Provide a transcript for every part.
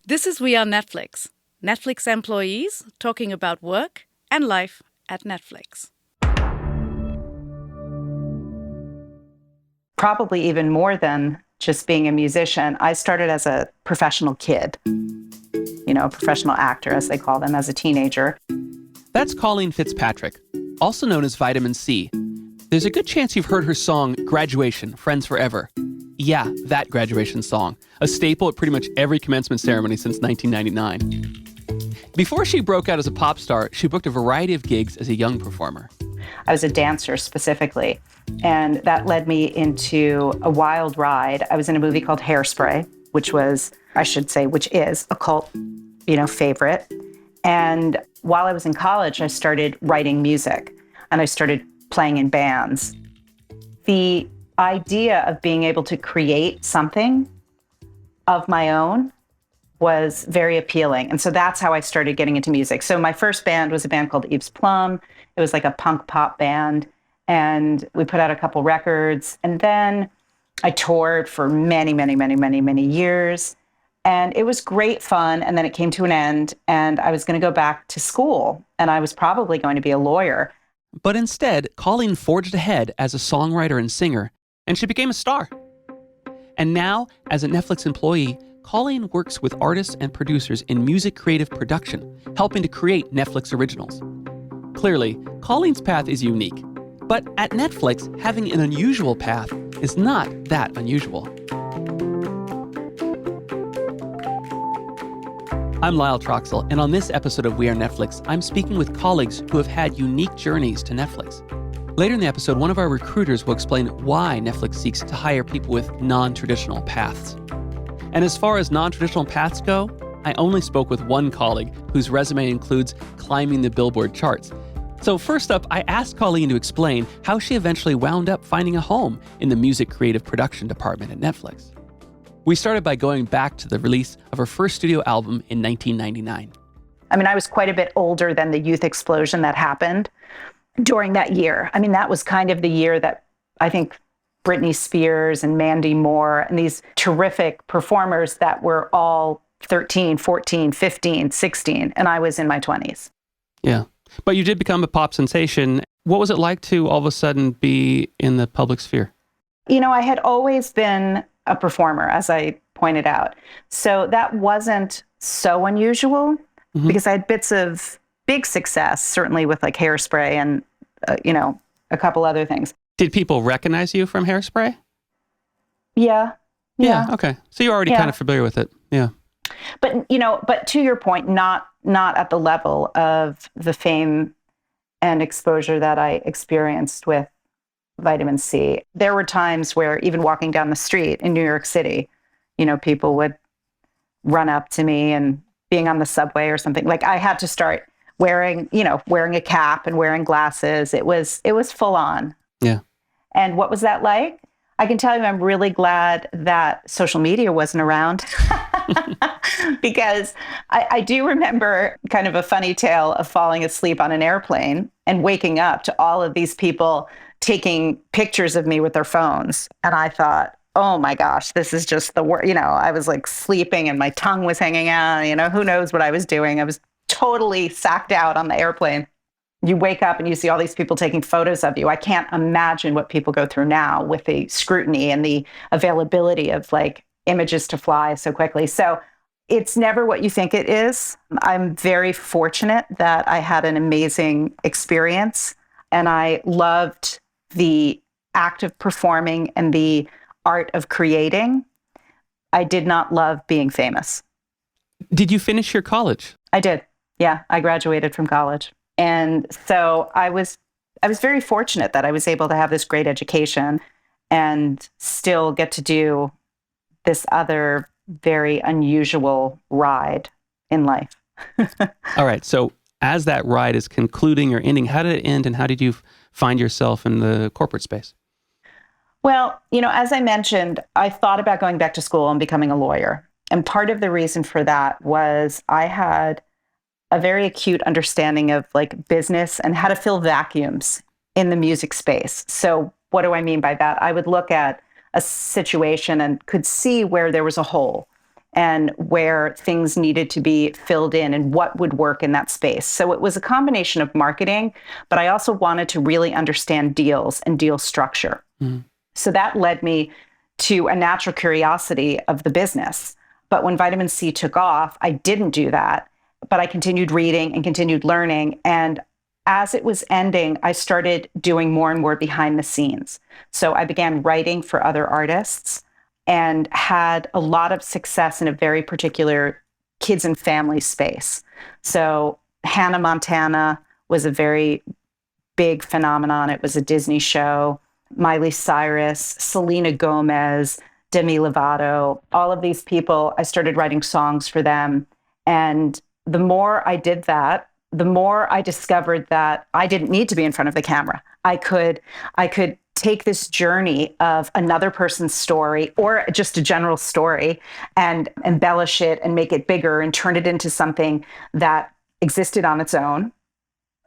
This is We Are Netflix. Netflix employees talking about work and life at Netflix. Probably even more than just being a musician, I started as a professional kid, a professional actor, as they call them, as a teenager. That's Colleen Fitzpatrick, also known as Vitamin C. There's a good chance you've heard her song, Graduation, Friends Forever. Yeah, that graduation song, a staple at pretty much every commencement ceremony since 1999. Before she broke out as a pop star, she booked a variety of gigs as a young performer. I was a dancer specifically, and that led me into a wild ride. I was in a movie called Hairspray, which is a cult, favorite. And while I was in college, I started writing music, and I started playing in bands. The idea of being able to create something of my own was very appealing. And so that's how I started getting into music. So my first band was a band called Eve's Plum. It was like a punk pop band. And we put out a couple records. And then I toured for many, many, many, many, many years. And it was great fun. And then it came to an end. And I was going to go back to school. And I was probably going to be a lawyer. But instead, Colleen forged ahead as a songwriter and singer, and she became a star. And now, as a Netflix employee, Colleen works with artists and producers in music creative production, helping to create Netflix originals. Clearly, Colleen's path is unique. But at Netflix, having an unusual path is not that unusual. I'm Lyle Troxell, and on this episode of We Are Netflix, I'm speaking with colleagues who have had unique journeys to Netflix. Later in the episode, one of our recruiters will explain why Netflix seeks to hire people with non-traditional paths. And as far as non-traditional paths go, I only spoke with one colleague whose resume includes climbing the Billboard charts. So first up, I asked Colleen to explain how she eventually wound up finding a home in the music creative production department at Netflix. We started by going back to the release of her first studio album in 1999. I was quite a bit older than the youth explosion that happened during that year. That was kind of the year that I think Britney Spears and Mandy Moore and these terrific performers that were all 13, 14, 15, 16, and I was in my 20s. Yeah. But you did become a pop sensation. What was it like to all of a sudden be in the public sphere? I had always been a performer, as I pointed out. So that wasn't so unusual because I had bits of big success, certainly with like Hairspray and, a couple other things. Did people recognize you from Hairspray? Yeah. Okay. So you're already kind of familiar with it. Yeah. But, but to your point, not at the level of the fame and exposure that I experienced with Vitamin C. There were times where even walking down the street in New York City, people would run up to me, and being on the subway or something, like I had to start wearing a cap and wearing glasses. It was full on. Yeah. And what was that like? I can tell you, I'm really glad that social media wasn't around because I do remember kind of a funny tale of falling asleep on an airplane and waking up to all of these people taking pictures of me with their phones. And I thought, oh my gosh, this is just the worst. I was like sleeping and my tongue was hanging out. Who knows what I was doing. I was totally sacked out on the airplane. You wake up and you see all these people taking photos of you. I can't imagine what people go through now with the scrutiny and the availability of like images to fly so quickly. So it's never what you think it is. I'm very fortunate that I had an amazing experience, and I loved the act of performing and the art of creating. I did not love being famous. Did you finish your college? I did. Yeah, I graduated from college. And so I was very fortunate that I was able to have this great education and still get to do this other very unusual ride in life. All right. So as that ride is concluding or ending, how did it end, and how did you find yourself in the corporate space? Well, as I mentioned, I thought about going back to school and becoming a lawyer. And part of the reason for that was I had a very acute understanding of like business and how to fill vacuums in the music space. So what do I mean by that? I would look at a situation and could see where there was a hole. and where things needed to be filled in and what would work in that space. So it was a combination of marketing, but I also wanted to really understand deals and deal structure. So that led me to a natural curiosity of the business. But when Vitamin C took off, I didn't do that, but I continued reading and continued learning. And as it was ending, I started doing more and more behind the scenes. So I began writing for other artists and had a lot of success in a very particular kids and family space. So Hannah Montana was a very big phenomenon. It was a Disney show. Miley Cyrus, Selena Gomez, Demi Lovato, all of these people, I started writing songs for them. And the more I did that, the more I discovered that I didn't need to be in front of the camera. I could take this journey of another person's story or just a general story and embellish it and make it bigger and turn it into something that existed on its own,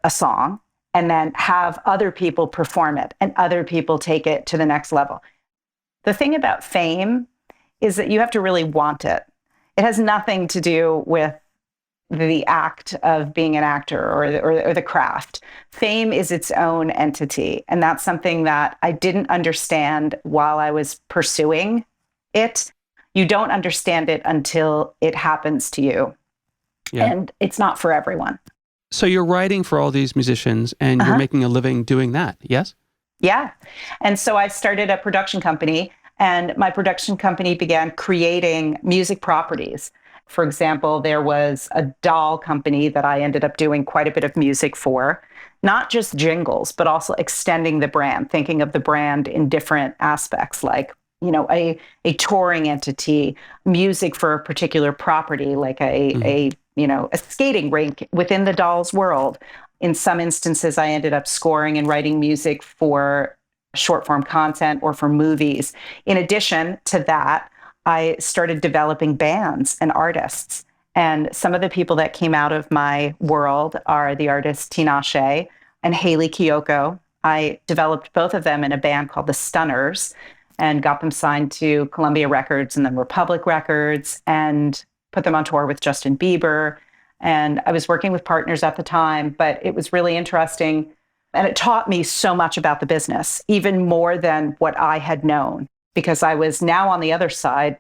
a song, and then have other people perform it and other people take it to the next level. The thing about fame is that you have to really want it. It has nothing to do with the act of being an actor or the craft. Fame is its own entity. And that's something that I didn't understand while I was pursuing it. You don't understand it until it happens to you. Yeah. And it's not for everyone. So you're writing for all these musicians and you're making a living doing that, yes? Yeah. And so I started a production company, and my production company began creating music properties. For example, there was a doll company that I ended up doing quite a bit of music for, not just jingles, but also extending the brand, thinking of the brand in different aspects, like, you know, a touring entity, music for a particular property, like a skating rink within the doll's world. In some instances, I ended up scoring and writing music for short form content or for movies. In addition to that, I started developing bands and artists. And some of the people that came out of my world are the artists Tinashe and Hayley Kiyoko. I developed both of them in a band called the Stunners and got them signed to Columbia Records and then Republic Records and put them on tour with Justin Bieber. And I was working with partners at the time, but it was really interesting. And it taught me so much about the business, even more than what I had known, because I was now on the other side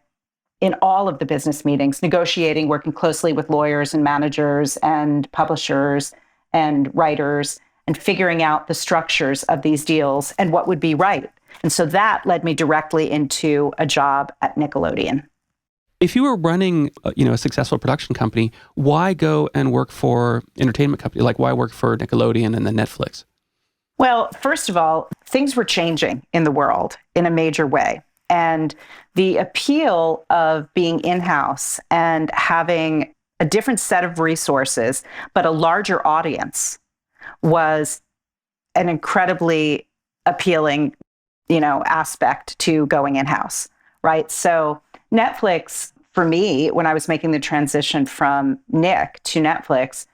in all of the business meetings, negotiating, working closely with lawyers and managers and publishers and writers and figuring out the structures of these deals and what would be right. And so that led me directly into a job at Nickelodeon. If you were running, a successful production company, why go and work for entertainment company? Like, why work for Nickelodeon and then Netflix? Well, first of all, things were changing in the world in a major way. And the appeal of being in-house and having a different set of resources, but a larger audience, was an incredibly appealing, aspect to going in-house, right? So Netflix, for me, when I was making the transition from Nick to Netflix,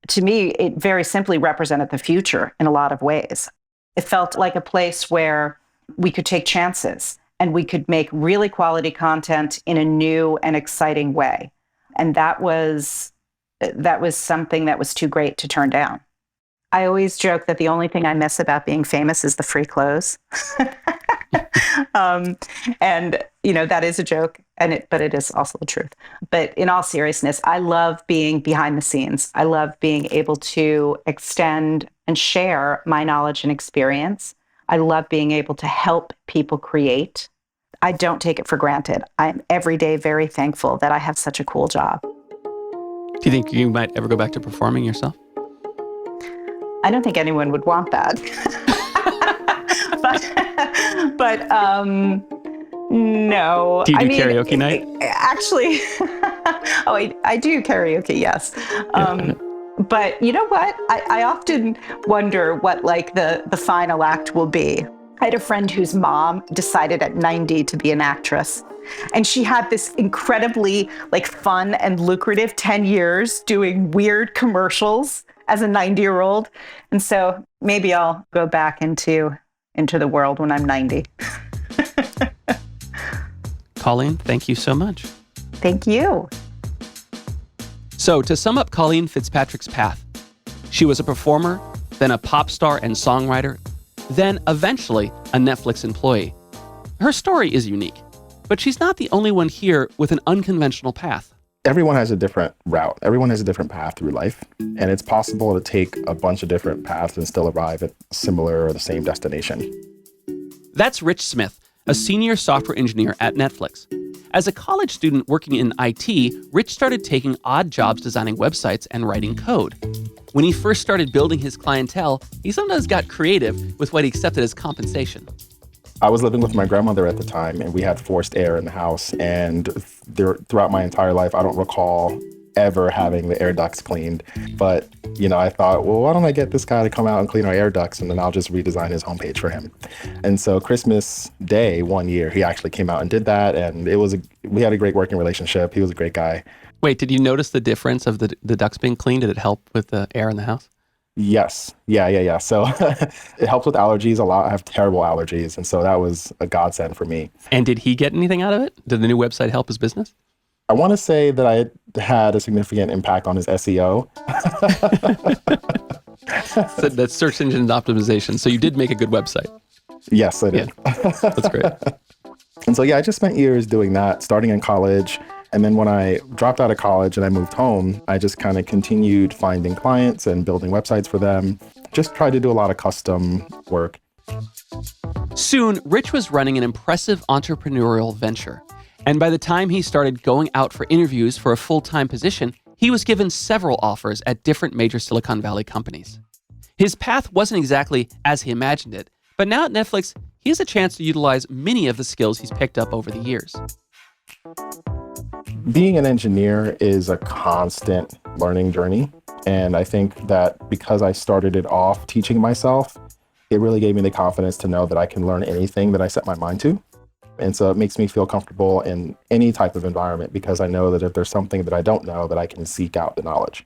to me, it very simply represented the future in a lot of ways. It felt like a place where we could take chances and we could make really quality content in a new and exciting way. And that was something that was too great to turn down. I always joke that the only thing I miss about being famous is the free clothes. That is a joke, but it is also the truth. But in all seriousness, I love being behind the scenes. I love being able to extend and share my knowledge and experience. I love being able to help people create. I don't take it for granted. I'm every day very thankful that I have such a cool job. Do you think you might ever go back to performing yourself? I don't think anyone would want that. but no. Do you do karaoke night? Actually, I do karaoke, yes. But you know what? I often wonder what the final act will be. I had a friend whose mom decided at 90 to be an actress. And she had this incredibly fun and lucrative 10 years doing weird commercials as a 90-year-old. And so maybe I'll go back into the world when I'm 90. Colleen, thank you so much. Thank you. So to sum up Colleen Fitzpatrick's path, she was a performer, then a pop star and songwriter, then eventually a Netflix employee. Her story is unique, but she's not the only one here with an unconventional path. Everyone has a different route. Everyone has a different path through life. And it's possible to take a bunch of different paths and still arrive at similar or the same destination. That's Rich Smith, a senior software engineer at Netflix. As a college student working in IT, Rich started taking odd jobs designing websites and writing code. When he first started building his clientele, he sometimes got creative with what he accepted as compensation. I was living with my grandmother at the time, and we had forced air in the house. And throughout my entire life, I don't recall ever having the air ducts cleaned. But, I thought, well, why don't I get this guy to come out and clean our air ducts, and then I'll just redesign his homepage for him. And so Christmas Day, one year, he actually came out and did that. And we had a great working relationship. He was a great guy. Wait, did you notice the difference of the ducts being cleaned? Did it help with the air in the house? Yes. Yeah. So it helps with allergies a lot. I have terrible allergies. And so that was a godsend for me. And did he get anything out of it? Did the new website help his business? I want to say that I had a significant impact on his SEO. So that's search engine optimization. So you did make a good website. Yes, I did. Yeah. That's great. And so, I just spent years doing that, starting in college. And then when I dropped out of college and I moved home, I just kind of continued finding clients and building websites for them. Just tried to do a lot of custom work. Soon, Rich was running an impressive entrepreneurial venture. And by the time he started going out for interviews for a full-time position, he was given several offers at different major Silicon Valley companies. His path wasn't exactly as he imagined it, but now at Netflix, he has a chance to utilize many of the skills he's picked up over the years. Being an engineer is a constant learning journey. And I think that because I started it off teaching myself, it really gave me the confidence to know that I can learn anything that I set my mind to. And so it makes me feel comfortable in any type of environment because I know that if there's something that I don't know, that I can seek out the knowledge.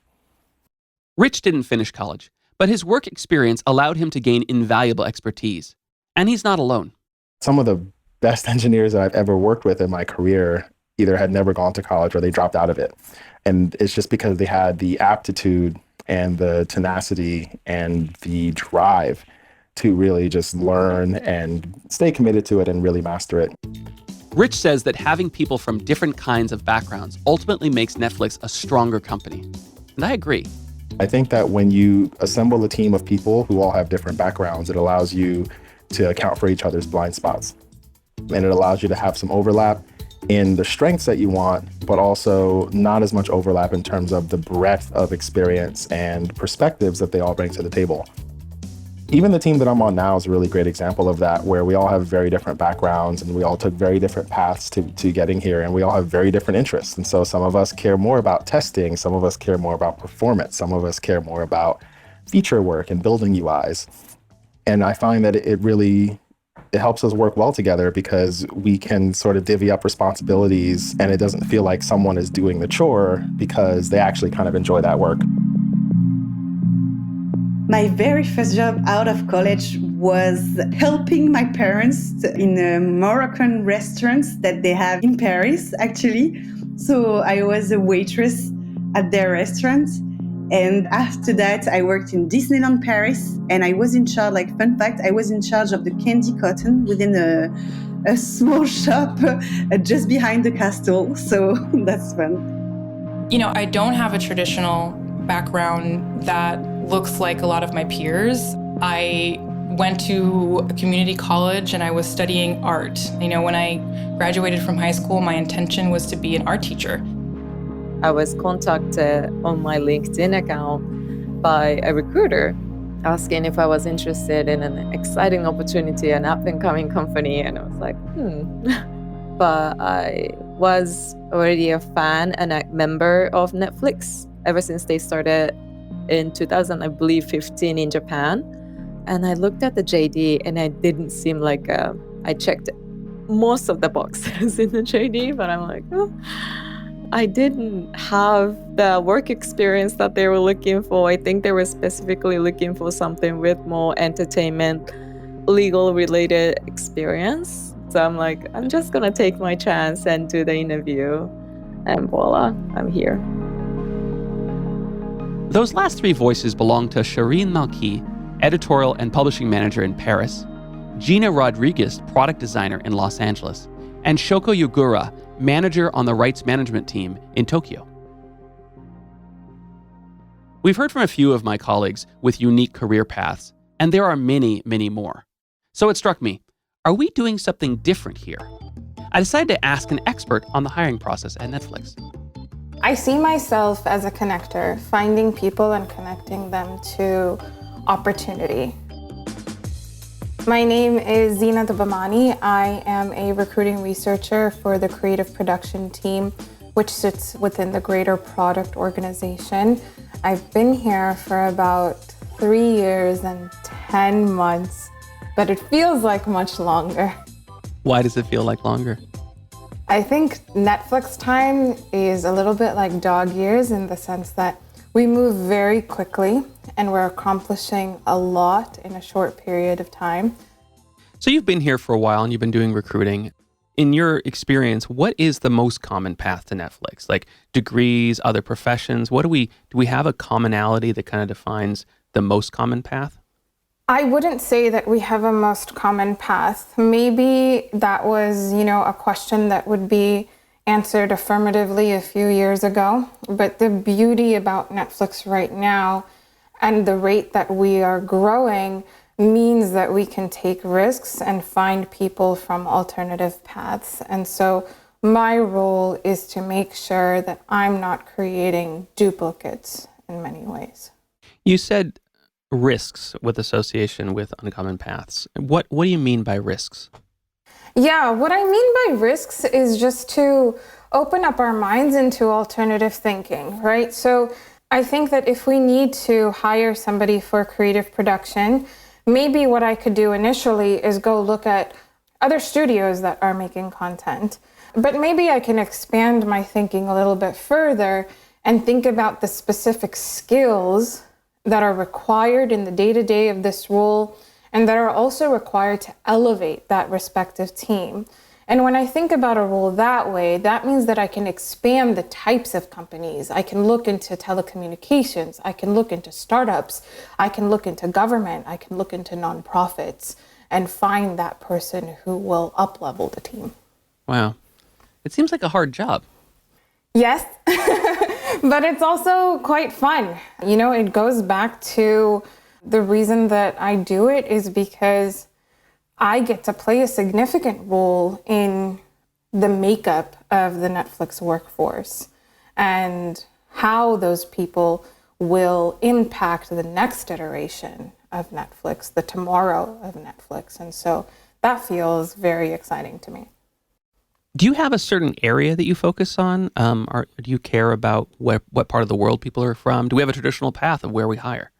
Rich didn't finish college, but his work experience allowed him to gain invaluable expertise. And he's not alone. Some of the best engineers that I've ever worked with in my career either had never gone to college or they dropped out of it. And it's just because they had the aptitude and the tenacity and the drive to really just learn and stay committed to it and really master it. Rich says that having people from different kinds of backgrounds ultimately makes Netflix a stronger company. And I agree. I think that when you assemble a team of people who all have different backgrounds, it allows you to account for each other's blind spots. And it allows you to have some overlap in the strengths that you want, but also not as much overlap in terms of the breadth of experience and perspectives that they all bring to the table. Even the team that I'm on now is a really great example of that, where we all have very different backgrounds and we all took very different paths to getting here, and we all have very different interests. And so some of us care more about testing, some of us care more about performance, some of us care more about feature work and building UIs. And I find that it helps us work well together because we can sort of divvy up responsibilities and it doesn't feel like someone is doing the chore because they actually kind of enjoy that work. My very first job out of college was helping my parents in a Moroccan restaurant that they have in Paris, actually. So I was a waitress at their restaurant. And after that, I worked in Disneyland Paris, and I was in charge, fun fact, I was in charge of the candy cotton within a small shop just behind the castle. So that's fun. I don't have a traditional background that looks like a lot of my peers. I went to a community college and I was studying art. When I graduated from high school, my intention was to be an art teacher. I was contacted on my LinkedIn account by a recruiter asking if I was interested in an exciting opportunity, an up-and-coming company, and I was like, But I was already a fan and a member of Netflix ever since they started in 2015 in Japan. And I looked at the JD and I didn't seem like I checked most of the boxes in the JD, but I'm like, I didn't have the work experience that they were looking for. I think they were specifically looking for something with more entertainment, legal-related experience. So I'm like, I'm just going to take my chance and do the interview. And voila, I'm here. Those last three voices belong to Shireen Malki, editorial and publishing manager in Paris, Gina Rodriguez, product designer in Los Angeles, and Shoko Yogura, manager on the rights management team in Tokyo. We've heard from a few of my colleagues with unique career paths, and there are many, many more. So it struck me, are we doing something different here? I decided to ask an expert on the hiring process at Netflix. I see myself as a connector, finding people and connecting them to opportunity. My name is Zina Dubamani. I am a recruiting researcher for the creative production team, which sits within the greater product organization. I've been here for about 3 years and 10 months, but it feels like much longer. Why does it feel like longer? I think Netflix time is a little bit like dog years in the sense that we move very quickly and we're accomplishing a lot in a short period of time. So you've been here for a while and you've been doing recruiting. In your experience, what is the most common path to Netflix? Like degrees, other professions? Do we have a commonality that kind of defines the most common path? I wouldn't say that we have a most common path. Maybe that was, a question that would be answered affirmatively a few years ago. But the beauty about Netflix right now and the rate that we are growing means that we can take risks and find people from alternative paths. And so my role is to make sure that I'm not creating duplicates in many ways. You said risks with association with uncommon paths. What do you mean by risks? Yeah, what I mean by risks is just to open up our minds into alternative thinking, right? So I think that if we need to hire somebody for creative production, maybe what I could do initially is go look at other studios that are making content. But maybe I can expand my thinking a little bit further and think about the specific skills that are required in the day-to-day of this role and that are also required to elevate that respective team. And when I think about a role that way, that means that I can expand the types of companies. I can look into telecommunications, I can look into startups, I can look into government, I can look into nonprofits and find that person who will up-level the team. Wow. It seems like a hard job. Yes, but it's also quite fun. It goes back to the reason that I do it is because I get to play a significant role in the makeup of the Netflix workforce and how those people will impact the next iteration of Netflix, the tomorrow of Netflix. And so that feels very exciting to me. Do you have a certain area that you focus on? Or do you care about what part of the world people are from? Do we have a traditional path of where we hire?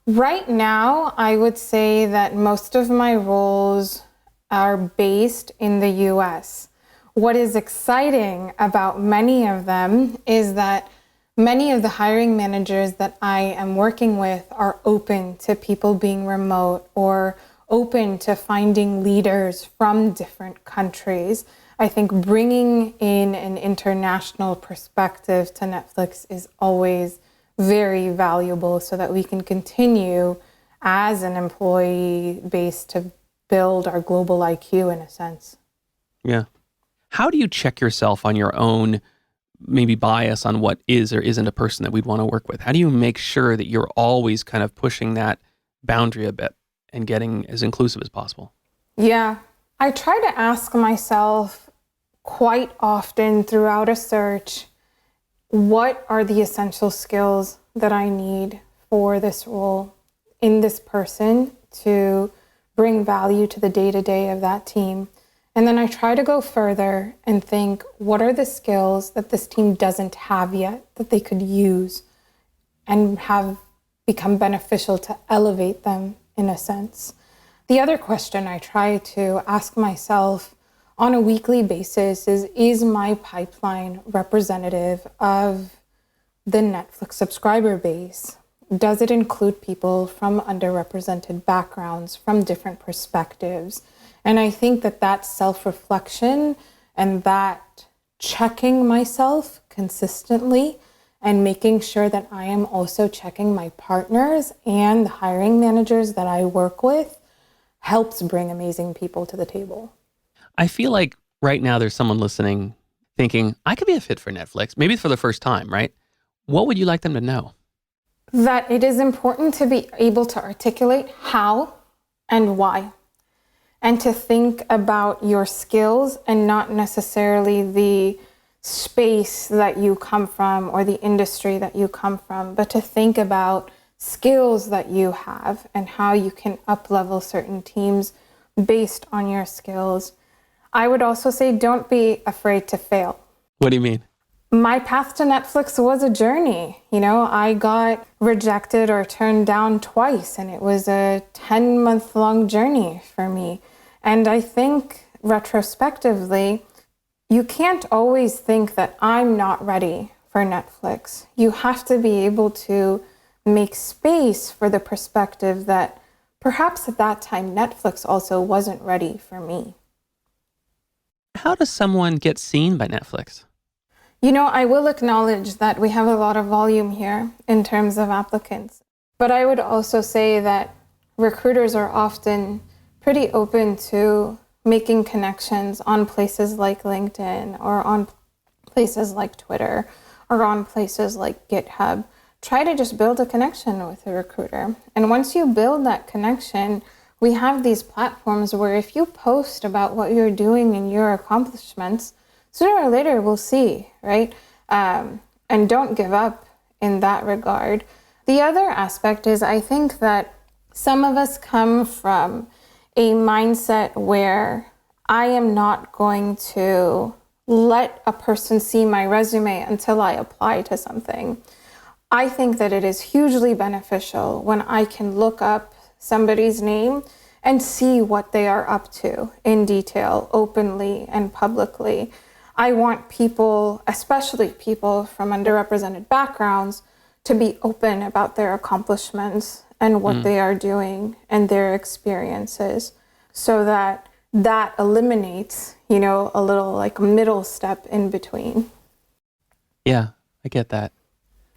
Right now, I would say that most of my roles are based in the US. What is exciting about many of them is that many of the hiring managers that I am working with are open to people being remote or open to finding leaders from different countries. I think bringing in an international perspective to Netflix is always very valuable so that we can continue as an employee base to build our global IQ in a sense. Yeah. How do you check yourself on your own, maybe bias on what is or isn't a person that we'd want to work with? How do you make sure that you're always kind of pushing that boundary a bit and getting as inclusive as possible? Yeah. I try to ask myself quite often throughout a search, what are the essential skills that I need for this role in this person to bring value to the day-to-day of that team? And then I try to go further and think, what are the skills that this team doesn't have yet that they could use and have become beneficial to elevate them in a sense? The other question I try to ask myself on a weekly basis is my pipeline representative of the Netflix subscriber base? Does it include people from underrepresented backgrounds, from different perspectives? And I think that self-reflection and that checking myself consistently and making sure that I am also checking my partners and the hiring managers that I work with helps bring amazing people to the table. I feel like right now there's someone listening thinking, I could be a fit for Netflix, maybe for the first time, right? What would you like them to know? That it is important to be able to articulate how and why, and to think about your skills and not necessarily the space that you come from or the industry that you come from, but to think about skills that you have and how you can up-level certain teams based on your skills. I would also say don't be afraid to fail. What do you mean? My path to Netflix was a journey. I got rejected or turned down twice, and it was a 10-month-long journey for me. And I think retrospectively, you can't always think that I'm not ready for Netflix. You have to be able to make space for the perspective that perhaps at that time Netflix also wasn't ready for me. How does someone get seen by Netflix? I will acknowledge that we have a lot of volume here in terms of applicants. But I would also say that recruiters are often pretty open to making connections on places like LinkedIn or on places like Twitter or on places like GitHub. Try to just build a connection with a recruiter. And once you build that connection, we have these platforms where if you post about what you're doing and your accomplishments, sooner or later we'll see, right? And don't give up in that regard. The other aspect is I think that some of us come from a mindset where I am not going to let a person see my resume until I apply to something. I think that it is hugely beneficial when I can look up somebody's name and see what they are up to in detail, openly and publicly. I want people, especially people from underrepresented backgrounds, to be open about their accomplishments and what they are doing and their experiences, so that eliminates, a little like middle step in between. Yeah, I get that.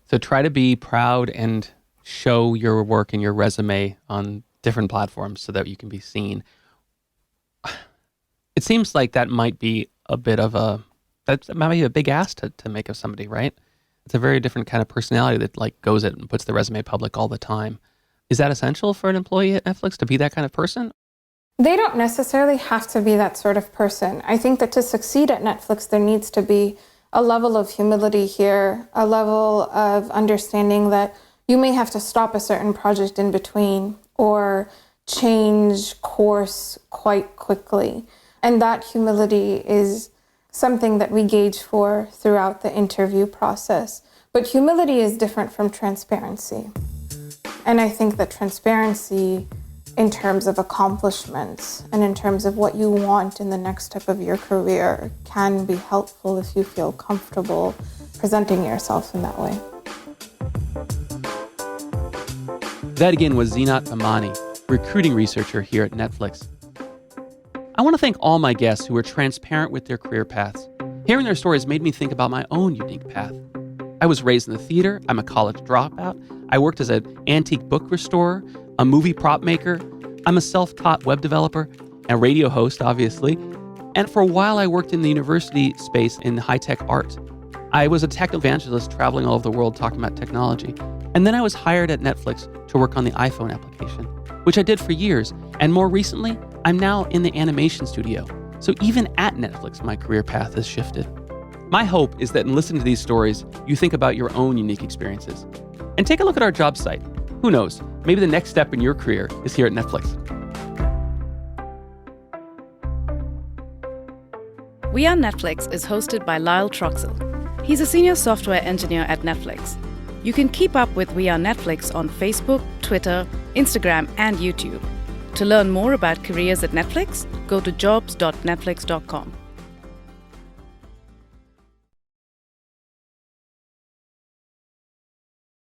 So try to be proud and show your work and your resume on different platforms so that you can be seen. It seems like that might be a bit of that might be a big ask to make of somebody, right? It's a very different kind of personality that goes it and puts the resume public all the time. Is that essential for an employee at Netflix to be that kind of person? They don't necessarily have to be that sort of person. I think that to succeed at Netflix, there needs to be a level of humility here, a level of understanding that you may have to stop a certain project in between or change course quite quickly. And that humility is something that we gauge for throughout the interview process. But humility is different from transparency. And I think that transparency in terms of accomplishments and in terms of what you want in the next step of your career can be helpful if you feel comfortable presenting yourself in that way. That again was Zeenat Amani, recruiting researcher here at Netflix. I want to thank all my guests who were transparent with their career paths. Hearing their stories made me think about my own unique path. I was raised in the theater. I'm a college dropout. I worked as an antique book restorer, a movie prop maker. I'm a self-taught web developer and radio host, obviously. And for a while, I worked in the university space in high-tech art. I was a tech evangelist traveling all over the world talking about technology. And then I was hired at Netflix to work on the iPhone application, which I did for years. And more recently, I'm now in the animation studio. So even at Netflix, my career path has shifted. My hope is that in listening to these stories, you think about your own unique experiences. And take a look at our job site. Who knows, maybe the next step in your career is here at Netflix. We Are Netflix is hosted by Lyle Troxell. He's a senior software engineer at Netflix. You can keep up with We Are Netflix on Facebook, Twitter, Instagram, and YouTube. To learn more about careers at Netflix, go to jobs.netflix.com.